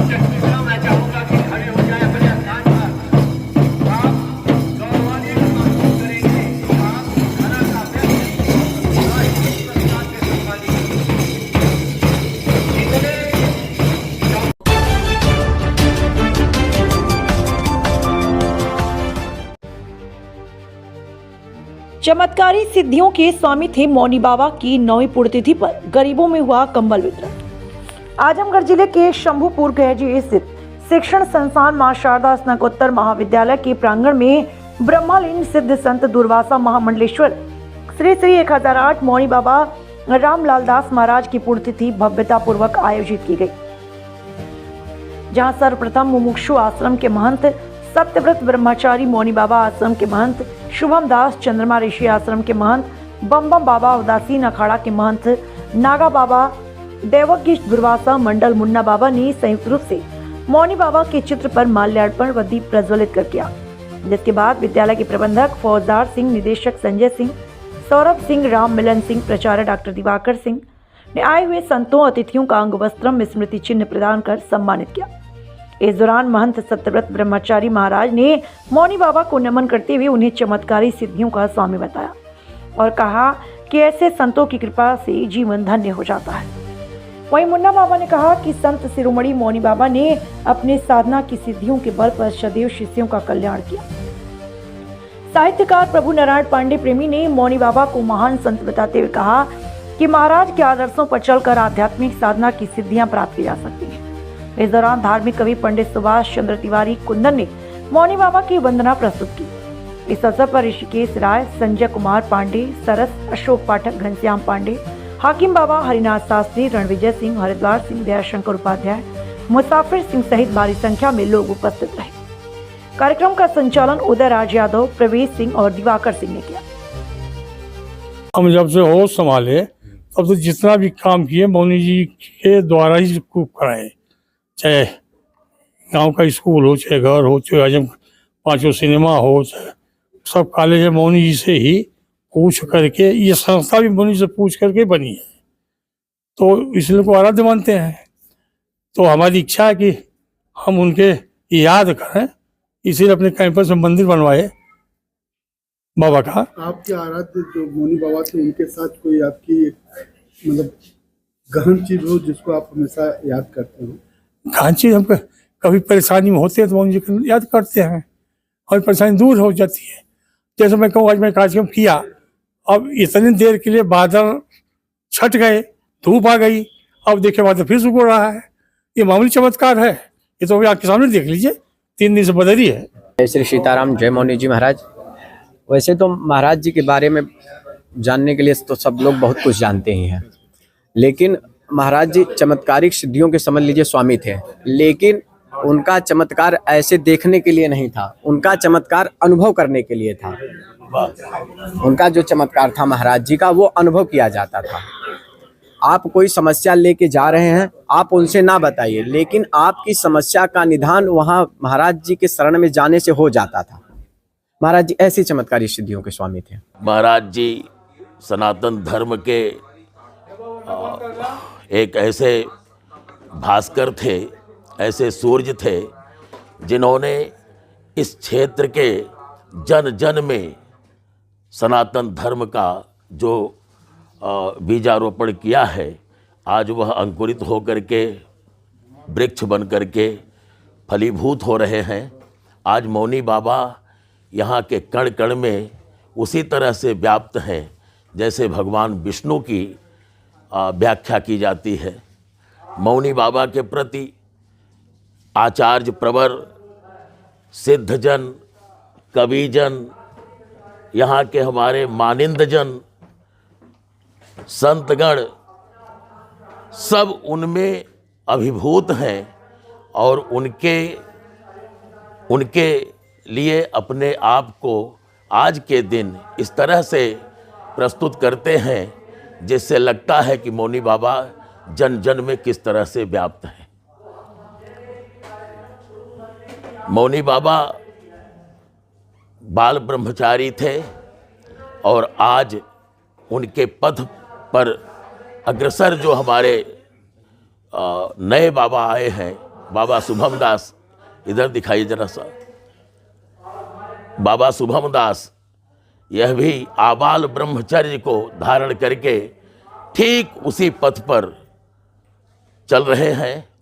मैं चाहूंगा कि खड़े हो जाए अपने स्थान पर। आप गौरवान्वित महसूस करेंगे। आप घरा का व्यक्ति पुरस्कार से सम्मानित इतने चमत्कारी सिद्धियों के स्वामी थे मौनी बाबा की 9वीं पुण्यतिथि पर गरीबों में हुआ कंबल वितरण। आजमगढ़ जिले के शंभूपुर गहजी स्थित शिक्षण संस्थान मां शारदा स्नातकोत्तर महाविद्यालय के प्रांगण में ब्रह्मालीन सिद्ध संत दुर्वासा महामंडलेश्वर श्री श्री 1008 मौनी बाबा रामलाल दास महाराज की पुण्यतिथि भव्यता पूर्वक आयोजित की गई, जहां सर्वप्रथम मुमुक्षु आश्रम के महंत सत्यव्रत ब्रह्मचारी मौनी बाबा आश्रम के महंत शुभम दास, चंद्रमा ऋषि आश्रम के महंत बम बम बाबा, उदासीन अखाड़ा के महंत नागा बाबा, देवज्ञ दुर्वासा मंडल मुन्ना बाबा ने संयुक्त रूप से मौनी बाबा के चित्र पर माल्यार्पण व दीप प्रज्वलित कर किया, जिसके बाद विद्यालय के प्रबंधक फौजदार सिंह, निदेशक संजय सिंह, सौरभ सिंह, राम मिलन सिंह, प्राचार्य डॉक्टर दिवाकर सिंह ने आए हुए संतों अतिथियों का अंग वस्त्रम स्मृति चिन्ह प्रदान कर सम्मानित किया। इस दौरान महंत सत्यव्रत ब्रह्मचारी महाराज ने मौनी बाबा को नमन करते हुए उन्हें चमत्कारी सिद्धियों का स्वामी बताया और कहा कि ऐसे संतों की कृपा से जीवन धन्य हो जाता है। वहीं मुन्ना बाबा ने कहा कि संत शिरोमणि मौनी बाबा ने अपने साधना की सिद्धियों के बल पर सदैव शिष्यों का कल्याण किया। साहित्यकार प्रभु नारायण पांडे प्रेमी ने मौनी बाबा को महान संत बताते हुए कहा कि महाराज के आदर्शों पर चलकर आध्यात्मिक साधना की सिद्धियां प्राप्त की जा सकती हैं। इस दौरान धार्मिक कवि पंडित सुभाष चंद्र तिवारी कुंदन ने मौनी बाबा की वंदना प्रस्तुत की। इस अवसर पर ऋषिकेश राय, संजय कुमार पांडे, सरस, अशोक पाठक, घनश्याम पांडे, हाकिम बाबा, हरिनाथ शास्त्री, रणविजय सिंह, हरिद्वार सिंह, दयाशंकर उपाध्याय, मुसाफिर सिंह सहित भारी संख्या में लोग उपस्थित रहे। कार्यक्रम का संचालन उदय राज यादव, प्रवेश सिंह और दिवाकर सिंह ने किया। हम जब से होश संभाले तब से जितना भी काम किए मौनी जी के द्वारा ही खूब कराए, चाहे गांव का स्कूल हो, चाहे घर हो, चाहे आजम पांचों सिनेमा हो, चाहे सब कॉलेज मौनी जी से ही पूछ करके, ये संस्था भी मौनी से पूछ करके बनी है, तो इसलिए को आराध्य मानते हैं। तो हमारी इच्छा है कि हम उनके याद करें, इसीलिए अपने कैंपस में मंदिर बनवाए बाबा का। आपके आराध्य जो मौनी बाबा थे, उनके साथ कोई आपकी मतलब गहन चीज हो जिसको आप हमेशा याद करते हो? गहन चीज, हम कभी परेशानी में होते हैं तो मौनी जी को याद करते हैं और परेशानी दूर हो जाती है। जैसे मैं कहूँ, आज मैं कार्यक्रम किया, अब इतनी देर के लिए बादल छट गए, धूप आ गई, अब देखे बादल फिर सुख हो रहा है। ये मामूली चमत्कार है, ये तो अभी आपके सामने देख लीजिए, 3 दिन से बदली है। जय श्री सीताराम, जय मौनी जी महाराज। वैसे तो महाराज जी के बारे में जानने के लिए तो सब लोग बहुत कुछ जानते ही हैं, लेकिन महाराज जी चमत्कारिक सिद्धियों के समझ लीजिए स्वामी थे, लेकिन उनका चमत्कार ऐसे देखने के लिए नहीं था, उनका चमत्कार अनुभव करने के लिए था। उनका जो चमत्कार था महाराज जी का, वो अनुभव किया जाता था। आप कोई समस्या लेके जा रहे हैं, आप उनसे ना बताइए, लेकिन आपकी समस्या का निदान वहाँ महाराज जी के शरण में जाने से हो जाता था। महाराज जी ऐसी चमत्कारी सिद्धियों के स्वामी थे। महाराज जी सनातन धर्म के एक ऐसे भास्कर थे, ऐसे सूर्य थे, जिन्होंने इस क्षेत्र के जन जन में सनातन धर्म का जो बीजारोपण किया है, आज वह अंकुरित होकर के वृक्ष बन करके फलीभूत हो रहे हैं। आज मौनी बाबा यहाँ के कण कण में उसी तरह से व्याप्त हैं जैसे भगवान विष्णु की व्याख्या की जाती है। मौनी बाबा के प्रति आचार्य प्रवर, सिद्धजन, कविजन, यहाँ के हमारे मानिंदजन, संतगण सब उनमें अभिभूत हैं और उनके लिए अपने आप को आज के दिन इस तरह से प्रस्तुत करते हैं जिससे लगता है कि मौनी बाबा जन जन में किस तरह से व्याप्त हैं। मौनी बाबा बाल ब्रह्मचारी थे और आज उनके पथ पर अग्रसर जो हमारे नए बाबा आए हैं, बाबा शुभम दास, इधर दिखाइए जरा सा, बाबा शुभम दास, यह भी आबाल ब्रह्मचर्य को धारण करके ठीक उसी पथ पर चल रहे हैं।